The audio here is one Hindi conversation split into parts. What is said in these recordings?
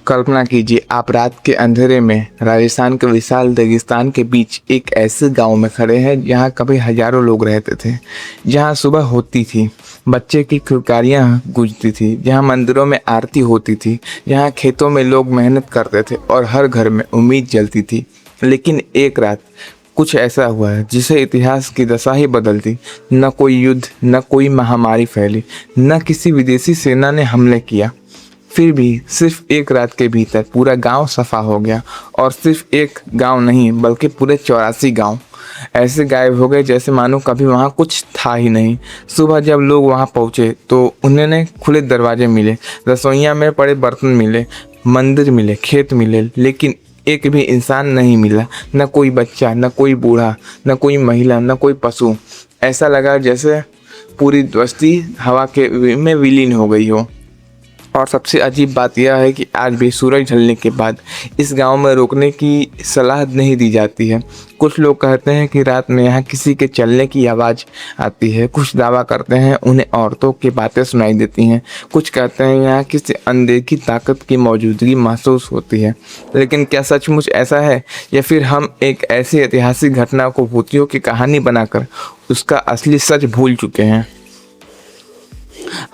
कल्पना कीजिए आप रात के अंधेरे में राजस्थान के विशाल रेगिस्तान के बीच एक ऐसे गांव में खड़े हैं जहां कभी हजारों लोग रहते थे। जहां सुबह होती थी, बच्चे की किलकारियां गूंजती थी, जहां मंदिरों में आरती होती थी, जहां खेतों में लोग मेहनत करते थे और हर घर में उम्मीद जलती थी। लेकिन एक रात कुछ ऐसा हुआ है जिसे इतिहास की दशा ही बदल दी। न कोई युद्ध, न कोई महामारी फैली, न किसी विदेशी सेना ने हमले किया। फिर भी सिर्फ एक रात के भीतर पूरा गांव सफा हो गया। और सिर्फ एक गांव नहीं बल्कि पूरे 84 गांव ऐसे गायब हो गए जैसे मानो कभी वहां कुछ था ही नहीं। सुबह जब लोग वहां पहुंचे तो उन्हें खुले दरवाजे मिले, रसोइयां में पड़े बर्तन मिले, मंदिर मिले, खेत मिले, लेकिन एक भी इंसान नहीं मिला। न कोई बच्चा, न कोई बूढ़ा, न कोई महिला, न कोई पशु। ऐसा लगा जैसे पूरी बस्ती हवा के में विलीन हो गई हो। और सबसे अजीब बात यह है कि आज भी सूरज ढलने के बाद इस गांव में रुकने की सलाह नहीं दी जाती है। कुछ लोग कहते हैं कि रात में यहाँ किसी के चलने की आवाज़ आती है, कुछ दावा करते हैं उन्हें औरतों की बातें सुनाई देती हैं, कुछ कहते हैं यहाँ किसी अनदेखी ताकत की मौजूदगी महसूस होती है। लेकिन क्या सचमुच ऐसा है, या फिर हम एक ऐसी ऐतिहासिक घटना को भूतियों की कहानी बनाकर उसका असली सच भूल चुके हैं?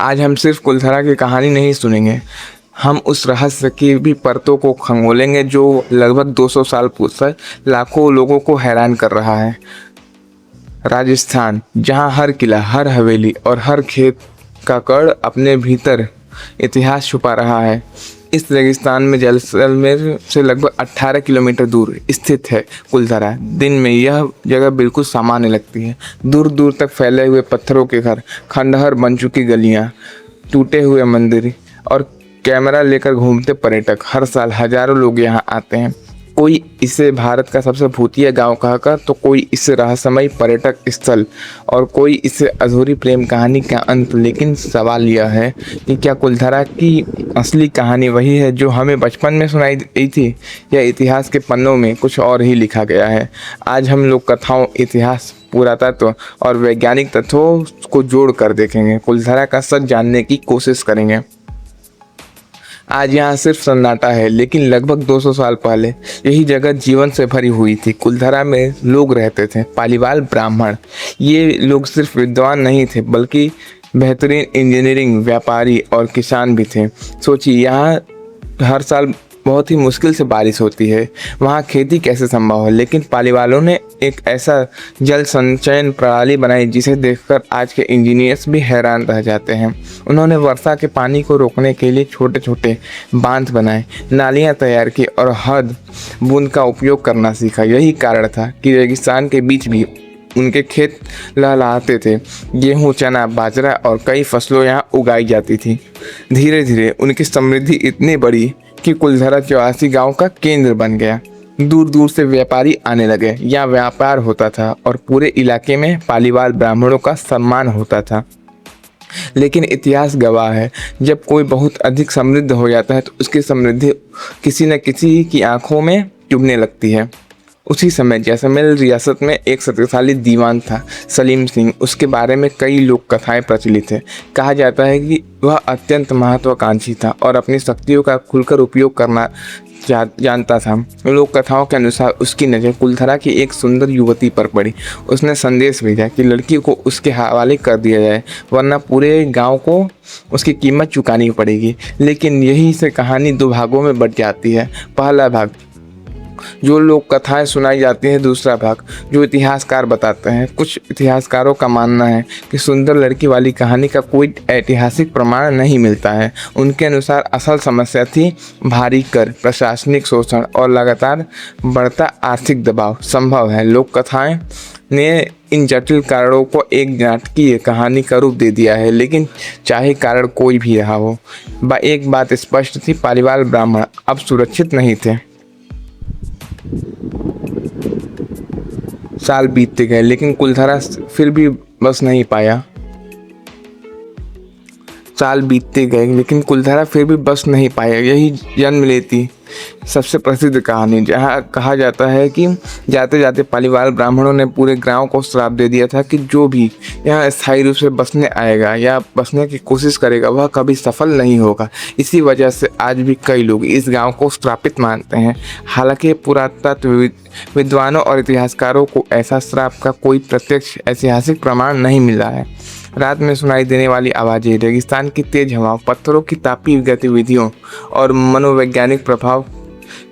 आज हम सिर्फ कुलधरा की कहानी नहीं सुनेंगे, हम उस रहस्य की भी परतों को खंगोलेंगे जो लगभग 200 साल पूर्व लाखों लोगों को हैरान कर रहा है। राजस्थान, जहां हर किला, हर हवेली और हर खेत का कण अपने भीतर इतिहास छुपा रहा है। इस रेगिस्तान में जैसलमेर से लगभग 18 किलोमीटर दूर स्थित है कुलधरा। दिन में यह जगह बिल्कुल सामान्य लगती है। दूर दूर तक फैले हुए पत्थरों के घर, खंडहर बन चुकी गलियां, टूटे हुए मंदिर और कैमरा लेकर घूमते पर्यटक। हर साल हजारों लोग यहाँ आते हैं। कोई इसे भारत का सबसे भूतिया गांव कहकर, तो कोई इसे रहस्यमय पर्यटक स्थल, और कोई इसे अधूरी प्रेम कहानी का अंत। लेकिन सवाल यह है कि क्या कुलधरा की असली कहानी वही है जो हमें बचपन में सुनाई दी थी, या इतिहास के पन्नों में कुछ और ही लिखा गया है? आज हम लोग कथाओं, इतिहास, पुरातत्व और वैज्ञानिक तथ्यों को जोड़ कर देखेंगे, कुलधरा का सच जानने की कोशिश करेंगे। आज यहाँ सिर्फ सन्नाटा है, लेकिन लगभग 200 साल पहले यही जगह जीवन से भरी हुई थी। कुलधरा में लोग रहते थे, पालीवाल ब्राह्मण। ये लोग सिर्फ विद्वान नहीं थे बल्कि बेहतरीन इंजीनियरिंग, व्यापारी और किसान भी थे। सोचिए, यहाँ हर साल बहुत ही मुश्किल से बारिश होती है, वहाँ खेती कैसे संभव है? लेकिन पालीवालों ने एक ऐसा जल संचयन प्रणाली बनाई जिसे देखकर आज के इंजीनियर्स भी हैरान रह जाते हैं। उन्होंने वर्षा के पानी को रोकने के लिए छोटे छोटे बांध बनाए, नालियाँ तैयार की और हद बूंद का उपयोग करना सीखा। यही कारण था कि रेगिस्तान के बीच भी उनके खेत लहलहाते थे। गेहूँ, चना, बाजरा और कई फसलों यहाँ उगाई जाती थी। धीरे धीरे उनकी समृद्धि इतनी बढ़ी कि कुलधरा 84 गांव का केंद्र बन गया। दूर दूर से व्यापारी आने लगे, यहाँ व्यापार होता था और पूरे इलाके में पालीवाल ब्राह्मणों का सम्मान होता था। लेकिन इतिहास गवाह है, जब कोई बहुत अधिक समृद्ध हो जाता है तो उसकी समृद्धि किसी न किसी की आंखों में चुभने लगती है। उसी समय जैसलमेर रियासत में एक शक्तिशाली दीवान था, सलीम सिंह। उसके बारे में कई लोक कथाएं प्रचलित है। कहा जाता है कि वह अत्यंत महत्वाकांक्षी था और अपनी शक्तियों का खुलकर उपयोग करना जानता था। लोक कथाओं के अनुसार उसकी नज़र कुलधरा की एक सुंदर युवती पर पड़ी। उसने संदेश भेजा कि लड़की को उसके हवाले कर दिया जाए, वरना पूरे गांव को उसकी कीमत चुकानी पड़ेगी। लेकिन यही से कहानी दो भागों में बट जाती है। पहला भाग जो लोक कथाएं सुनाई जाती हैं, दूसरा भाग जो इतिहासकार बताते हैं। कुछ इतिहासकारों का मानना है कि सुंदर लड़की वाली कहानी का कोई ऐतिहासिक प्रमाण नहीं मिलता है। उनके अनुसार असल समस्या थी भारी कर, प्रशासनिक शोषण और लगातार बढ़ता आर्थिक दबाव। संभव है लोक कथाएं ने इन जटिल कारणों को एक नाटकीय कहानी का रूप दे दिया है। लेकिन चाहे कारण कोई भी रहा हो, एक बात स्पष्ट थी, पालीवाल ब्राह्मण अब सुरक्षित नहीं थे। साल बीतते गए लेकिन कुलधरा फिर भी बस नहीं पाया। साल बीतते गए लेकिन कुलधारा फिर भी बस नहीं पाया। यही जन्म लेती सबसे प्रसिद्ध कहानी, जहाँ कहा जाता है कि जाते जाते पालीवाल ब्राह्मणों ने पूरे गांव को श्राप दे दिया था कि जो भी यहाँ स्थायी रूप से बसने आएगा या बसने की कोशिश करेगा वह कभी सफल नहीं होगा। इसी वजह से आज भी कई लोग इस गांव को श्रापित मानते हैं। हालांकि पुरातत्व विद्वानों और इतिहासकारों को ऐसा श्राप का कोई प्रत्यक्ष ऐतिहासिक प्रमाण नहीं मिला है। रात में सुनाई देने वाली आवाज़ें, रेगिस्तान की तेज हवाओं, पत्थरों की तापी गतिविधियों और मनोवैज्ञानिक प्रभाव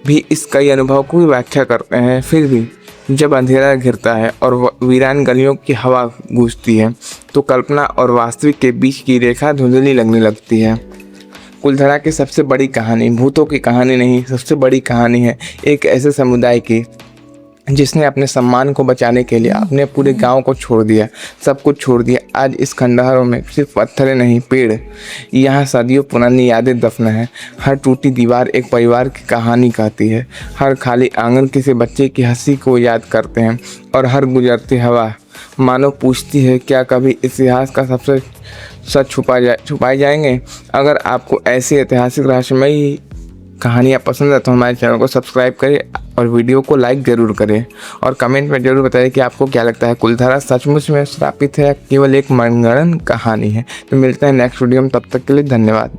भी इस कई अनुभव को व्याख्या करते हैं। फिर भी जब अंधेरा घिरता है और वीरान गलियों की हवा गूंजती है तो कल्पना और वास्तविक के बीच की रेखा धुंधली लगने लगती है। कुलधारा की सबसे बड़ी कहानी भूतों की कहानी नहीं, सबसे बड़ी कहानी है एक ऐसे समुदाय की जिसने अपने सम्मान को बचाने के लिए अपने पूरे गांव को छोड़ दिया, सब कुछ छोड़ दिया। आज इस खंडहरों में सिर्फ पत्थर नहीं, पेड़, यहाँ सदियों पुरानी यादें दफन है। हर टूटी दीवार एक परिवार की कहानी कहती है, हर खाली आंगन किसी बच्चे की हंसी को याद करते हैं और हर गुजरती हवा मानो पूछती है क्या कभी इतिहास का सबसे सच छुपाए जाएंगे। अगर आपको ऐसी ऐतिहासिक रहस्यमयी कहानियाँ पसंद है तो हमारे चैनल को सब्सक्राइब करें और वीडियो को लाइक ज़रूर करें और कमेंट में ज़रूर बताइए कि आपको क्या लगता है, कुलधारा सचमुच में श्रापित है या केवल एक मनगढ़ंत कहानी है। तो मिलते हैं नेक्स्ट वीडियो में, तब तक के लिए धन्यवाद।